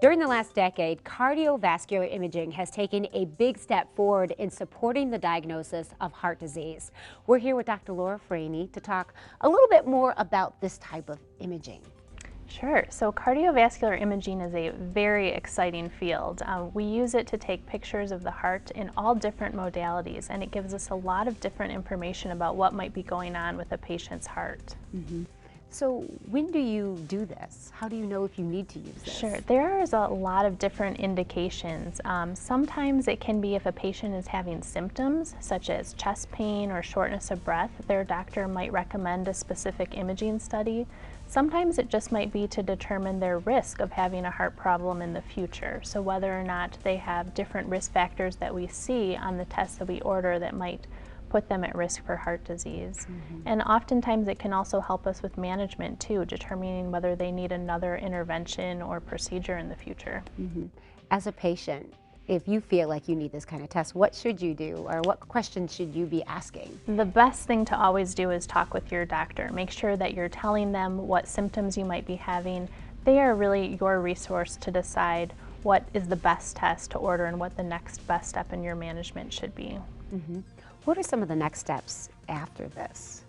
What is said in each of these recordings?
During the last decade, cardiovascular imaging has taken a big step forward in supporting the diagnosis of heart disease. We're here with Dr. Franey to talk a little bit more about this type of imaging. Sure. So cardiovascular imaging is a very exciting field. We use it to take pictures of the heart in all different modalities, and it gives us a lot of different information about what might be going on with a patient's heart. So when do you do this? How do you know if you need to use this? Sure. There is a lot of different indications. Sometimes it can be if a patient is having symptoms such as chest pain or shortness of breath, their doctor might recommend a specific imaging study. Sometimes it just might be to determine their risk of having a heart problem in the future. So whether or not they have different risk factors that we see on the tests that we order that might put them at risk for heart disease. And oftentimes it can also help us with management too, determining whether they need another intervention or procedure in the future. As a patient, if you feel like you need this kind of test, what should you do, or what questions should you be asking? The best thing to always do is talk with your doctor. Make sure that you're telling them what symptoms you might be having. They are really your resource to decide what is the best test to order and what the next best step in your management should be. What are some of the next steps after this?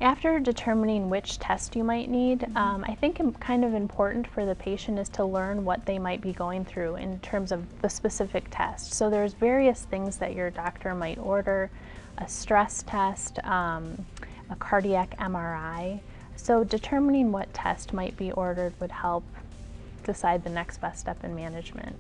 After determining which test you might need, I think kind of important for the patient is to learn what they might be going through in terms of the specific test. So there's various things that your doctor might order, a stress test, a cardiac MRI. So determining what test might be ordered would help decide the next best step in management.